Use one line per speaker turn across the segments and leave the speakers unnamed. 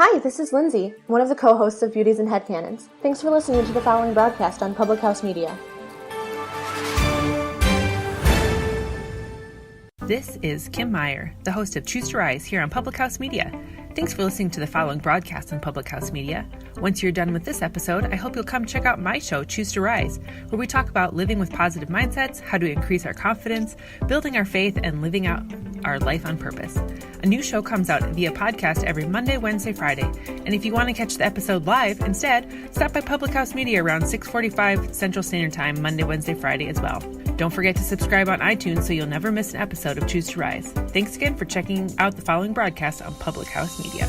Hi, this is Lindsay, one of the co-hosts of Beauties and Headcanons. Thanks for listening to the following broadcast on Public House Media.
This is Kim Meyer, the host of Choose to Rise here on Public House Media. Thanks for listening to the following broadcast on Public House Media. Once you're done with this episode, I hope you'll come check out my show, Choose to Rise, where we talk about living with positive mindsets, how to increase our confidence, building our faith, and living out our life on purpose. A new show comes out via podcast every Monday, Wednesday, Friday. And if you want to catch the episode live instead, stop by Public House Media around 6:45 Central Standard Time, Monday, Wednesday, Friday as well. Don't forget to subscribe on iTunes so you'll never miss an episode of Choose to Rise. Thanks again for checking out the following broadcast on Public House Media.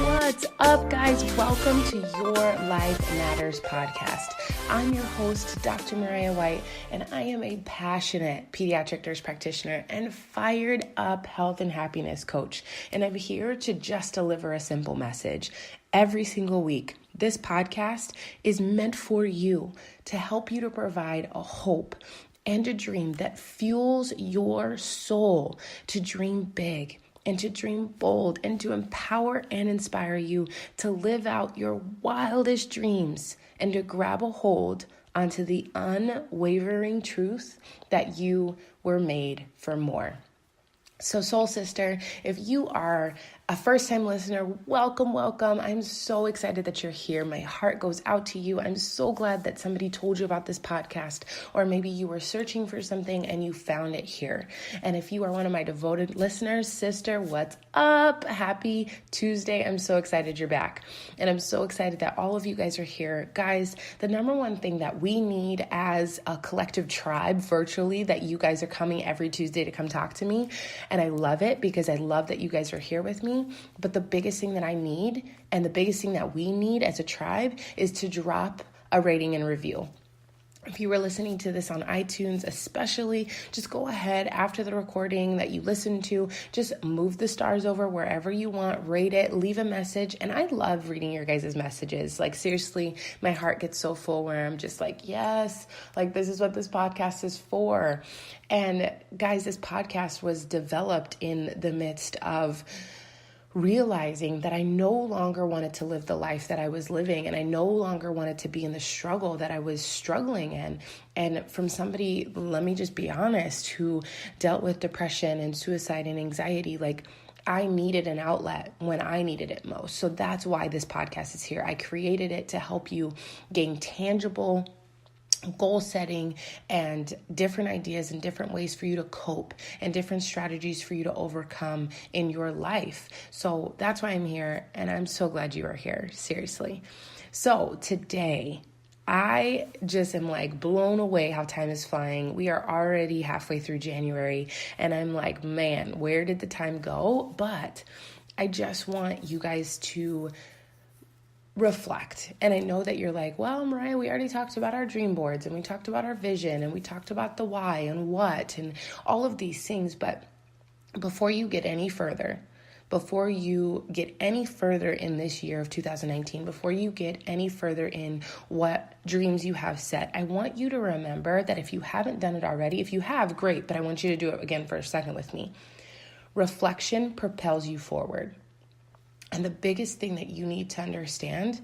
What's up, guys? Welcome to Your Life Matters podcast. I'm your host, Dr. Mariah White, and I am a passionate pediatric nurse practitioner and fired up health and happiness coach. And I'm here to just deliver a simple message every single week. This podcast is meant for you, to help you to provide a hope and a dream that fuels your soul to dream big and to dream bold and to empower and inspire you to live out your wildest dreams and to grab a hold onto the unwavering truth that you were made for more. So soul sister, if you are a first-time listener, welcome. I'm so excited that you're here. My heart goes out to you. I'm so glad that somebody told you about this podcast, or maybe you were searching for something and you found it here. And if you are one of my devoted listeners, sister, what's up? Happy Tuesday. I'm so excited you're back. And I'm so excited that all of you guys are here. Guys, the number one thing that we need as a collective tribe virtually, that you guys are coming every Tuesday to come talk to me. And I love it because I love that you guys are here with me. But the biggest thing that I need and the biggest thing that we need as a tribe is to drop a rating and review. If you were listening to this on iTunes, especially, just go ahead after the recording that you listened to, just move the stars over wherever you want, rate it, leave a message. And I love reading your guys' messages. Like, seriously, my heart gets so full where I'm just like, yes, like this is what this podcast is for. And guys, this podcast was developed in the midst of realizing that I no longer wanted to live the life that I was living, and I no longer wanted to be in the struggle that I was struggling in. And from somebody, let me just be honest, who dealt with depression and suicide and anxiety, like, I needed an outlet when I needed it most. So that's why this podcast is here. I created it to help you gain tangible goal setting and different ideas and different ways for you to cope and different strategies for you to overcome in your life. So that's why I'm here, and I'm so glad you are here, seriously. So today, I just am like blown away how time is flying. We are already halfway through January, and I'm like, man, where did the time go? But I just want you guys to reflect. And I know that you're like, well, Mariah, we already talked about our dream boards, and we talked about our vision, and we talked about the why and what and all of these things. But before you get any further, in this year of 2019, before you get any further in what dreams you have set, I want you to remember that if you haven't done it already, if you have, great, but I want you to do it again for a second with me. Reflection propels you forward. And the biggest thing that you need to understand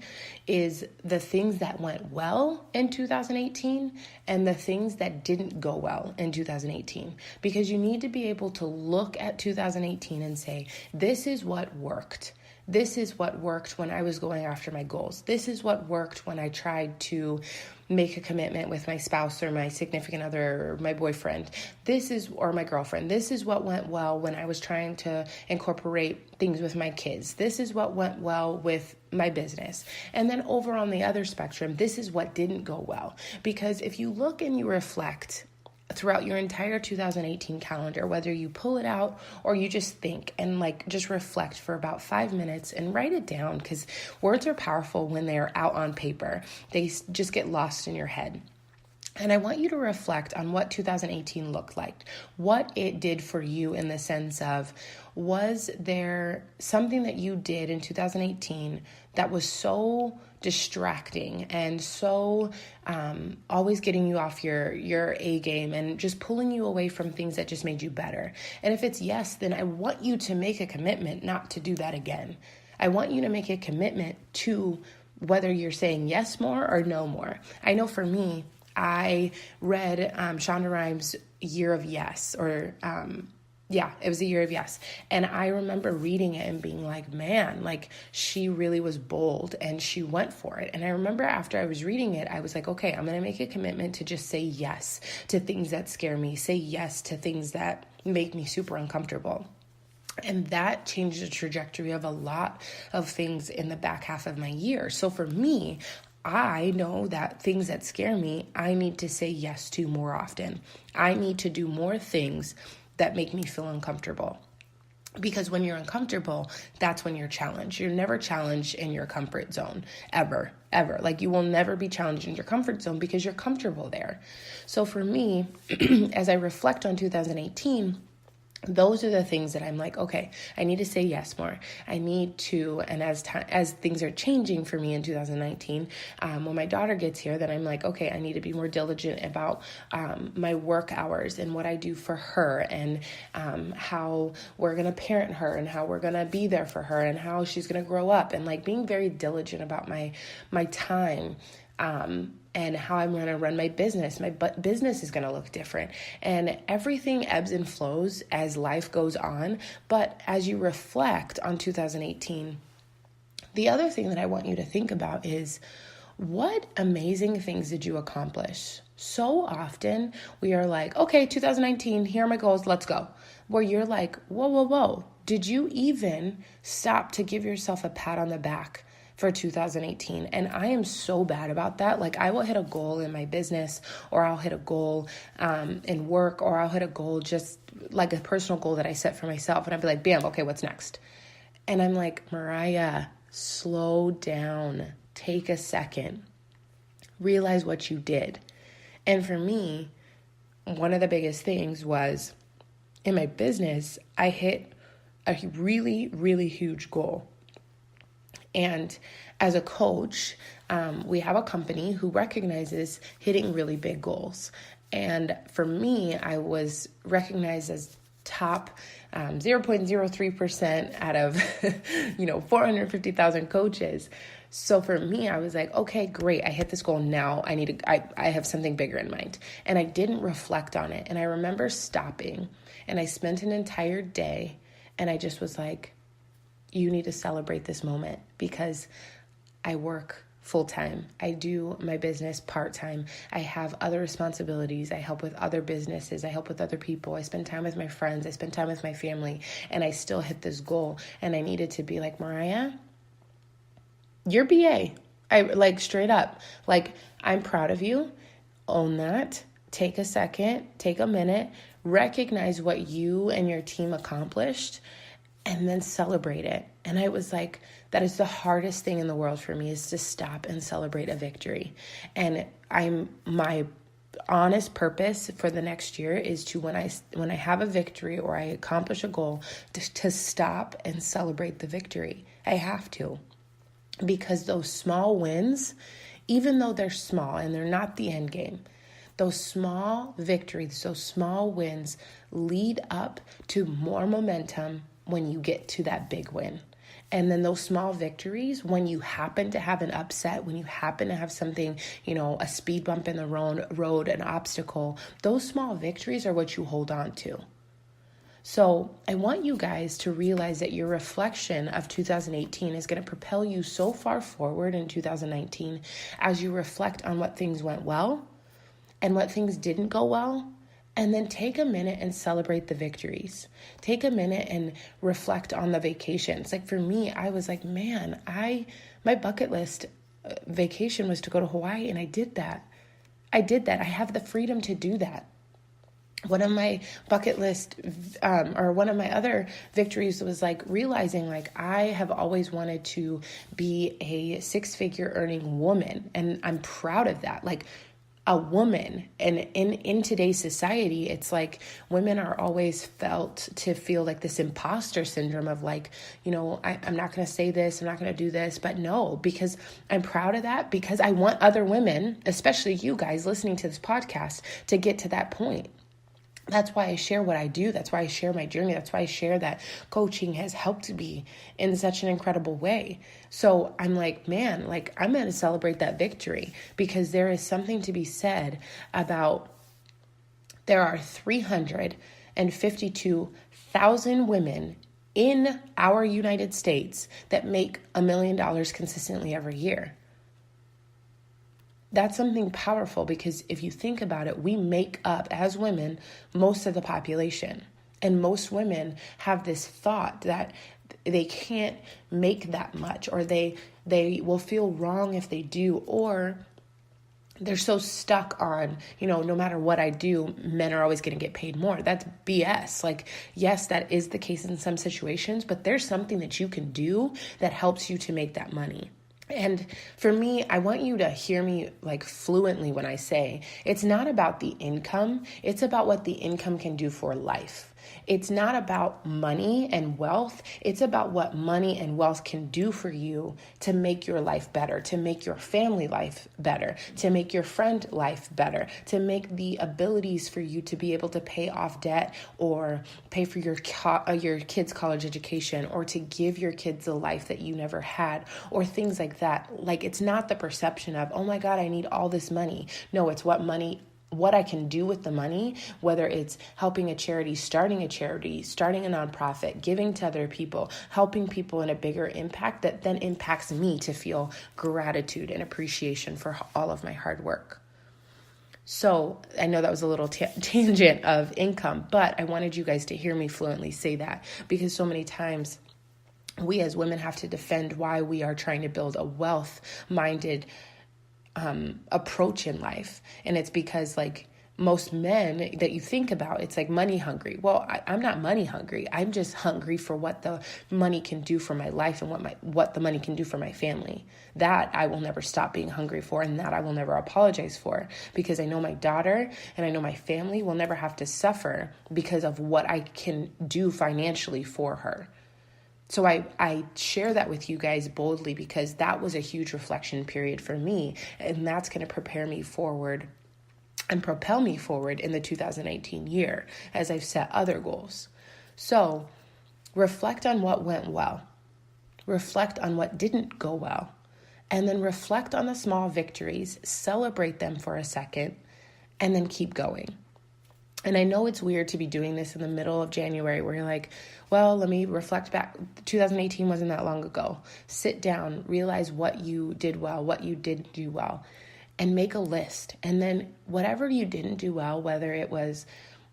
is the things that went well in 2018 and the things that didn't go well in 2018. Because you need to be able to look at 2018 and say, this is what worked. This is what worked when I was going after my goals. This is what worked when I tried to make a commitment with my spouse or my significant other or my boyfriend. Or my girlfriend. This is what went well when I was trying to incorporate things with my kids. This is what went well with my business. And then over on the other spectrum, this is what didn't go well. Because if you look and you reflect throughout your entire 2018 calendar, whether you pull it out or you just think and just reflect for about 5 minutes and write it down, because words are powerful when they're out on paper. They just get lost in your head. And I want you to reflect on what 2018 looked like, what it did for you in the sense of Was there something that you did in 2018 that was so distracting and so always getting you off your A game and just pulling you away from things that just made you better? And if it's yes, then I want you to make a commitment not to do that again. I want you to make a commitment to whether you're saying yes more or no more. I know for me, I read Shonda Rhimes' Year of Yes, or it was a Year of Yes. And I remember reading it and being like, man, like she really was bold and she went for it. And I remember after I was reading it, I was like, okay, I'm going to make a commitment to just say yes to things that scare me, say yes to things that make me super uncomfortable. And that changed the trajectory of a lot of things in the back half of my year. So for me, I know that things that scare me, I need to say yes to more often. I need to do more things that make me feel uncomfortable. Because when you're uncomfortable, that's when you're challenged. You're never challenged in your comfort zone, ever. Like you will never be challenged in your comfort zone because you're comfortable there. So for me, as I reflect on 2018, those are the things that I'm like, okay, I need to say yes more. I need to, and as things are changing for me in 2019, when my daughter gets here, then I'm like, okay, I need to be more diligent about my work hours and what I do for her, and how we're going to parent her, and how we're going to be there for her, and how she's going to grow up, and like being very diligent about my time. And how I'm going to run my business. My business is going to look different. And everything ebbs and flows as life goes on. But as you reflect on 2018, the other thing that I want you to think about is, what amazing things did you accomplish? So often we are like, okay, 2019, here are my goals, let's go. Where you're like, whoa. Did you even stop to give yourself a pat on the back for 2018? And I am so bad about that. Like I will hit a goal in my business, or I'll hit a goal in work, or I'll hit a goal, just like a personal goal that I set for myself. And I'd be like, bam, okay, what's next? And I'm like, Mariah, slow down, take a second, realize what you did. And for me, one of the biggest things was in my business, I hit a really, really huge goal. And as a coach, we have a company who recognizes hitting really big goals. And for me, I was recognized as top 0.03% out of 450,000 coaches. So for me, I was like, okay, great. I hit this goal. Now I have something bigger in mind. And I didn't reflect on it. And I remember stopping, and I spent an entire day, and I just was like, you need to celebrate this moment, because I work full-time. I do my business part-time. I have other responsibilities. I help with other businesses. I help with other people. I spend time with my friends. I spend time with my family, and I still hit this goal. And I needed to be like, Mariah, you're BA. I like straight up, like, I'm proud of you. Own that. Take a second, take a minute, recognize what you and your team accomplished, and then celebrate it. And I was like, that is the hardest thing in the world for me, is to stop and celebrate a victory. And my honest purpose for the next year is to, when I have a victory or I accomplish a goal, to stop and celebrate the victory. I have to, because those small wins, even though they're small and they're not the end game, those small victories, those small wins lead up to more momentum when you get to that big win. And then those small victories, when you happen to have an upset, when you happen to have something, a speed bump in the road, an obstacle, those small victories are what you hold on to. So I want you guys to realize that your reflection of 2018 is going to propel you so far forward in 2019 as you reflect on what things went well and what things didn't go well. And then take a minute and celebrate the victories. Take a minute and reflect on the vacations. Like for me, I was like, man, my bucket list vacation was to go to Hawaii, and I did that. I have the freedom to do that. One of my bucket list, or one of my other victories was like realizing like I have always wanted to be a 6-figure earning woman. And I'm proud of that. Like, a woman. And in today's society, it's like women are always felt to feel like this imposter syndrome of like, I'm not going to say this, I'm not going to do this. But no, because I'm proud of that, because I want other women, especially you guys listening to this podcast, to get to that point. That's why I share what I do. That's why I share my journey. That's why I share that coaching has helped me in such an incredible way. So I'm like, man, like I'm going to celebrate that victory, because there is something to be said about there are 352,000 women in our United States that make $1 million consistently every year. That's something powerful, because if you think about it, we make up, as women, most of the population. And most women have this thought that they can't make that much, or they will feel wrong if they do, or they're so stuck on, no matter what I do, men are always going to get paid more. That's BS. Like, yes, that is the case in some situations, but there's something that you can do that helps you to make that money. And for me, I want you to hear me like fluently when I say it's not about the income. It's about what the income can do for life. It's not about money and wealth. It's about what money and wealth can do for you to make your life better, to make your family life better, to make your friend life better, to make the abilities for you to be able to pay off debt or pay for your kids' college education, or to give your kids a life that you never had, or things like that. Like, it's not the perception of, oh my God, I need all this money. No, it's what I can do with the money, whether it's helping a charity, starting a nonprofit, giving to other people, helping people in a bigger impact that then impacts me to feel gratitude and appreciation for all of my hard work. So I know that was a little tangent of income, but I wanted you guys to hear me fluently say that, because so many times we as women have to defend why we are trying to build a wealth-minded approach in life. And it's because like most men that you think about, it's like money hungry. Well, I'm not money hungry. I'm just hungry for what the money can do for my life and what the money can do for my family. That I will never stop being hungry for, and that I will never apologize for, because I know my daughter and I know my family will never have to suffer because of what I can do financially for her. So I share that with you guys boldly, because that was a huge reflection period for me. And that's going to prepare me forward and propel me forward in the 2019 year as I've set other goals. So reflect on what went well. Reflect on what didn't go well. And then reflect on the small victories. Celebrate them for a second. And then keep going. And I know it's weird to be doing this in the middle of January where you're like, well, let me reflect back. 2018 wasn't that long ago. Sit down, realize what you did well, what you didn't do well, and make a list. And then whatever you didn't do well, whether it was,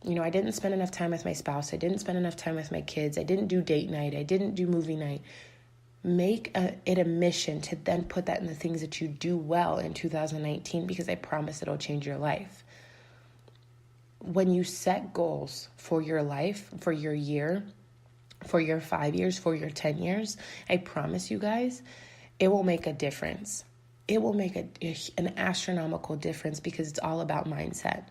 I didn't spend enough time with my spouse, I didn't spend enough time with my kids, I didn't do date night, I didn't do movie night, make it a mission to then put that in the things that you do well in 2019, because I promise it'll change your life. When you set goals for your life, for your year, for your 5 years, for your 10 years, I promise you guys, it will make a difference. It will make an astronomical difference, because it's all about mindset.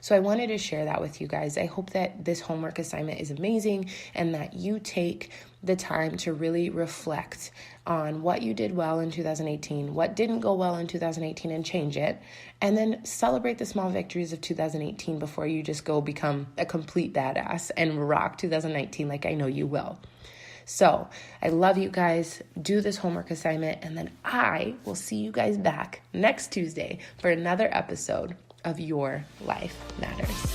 So I wanted to share that with you guys. I hope that this homework assignment is amazing, and that you take the time to really reflect on what you did well in 2018, what didn't go well in 2018, and change it. And then celebrate the small victories of 2018 before you just go become a complete badass and rock 2019 like I know you will. So I love you guys. Do this homework assignment, and then I will see you guys back next Tuesday for another episode of Your Life Matters.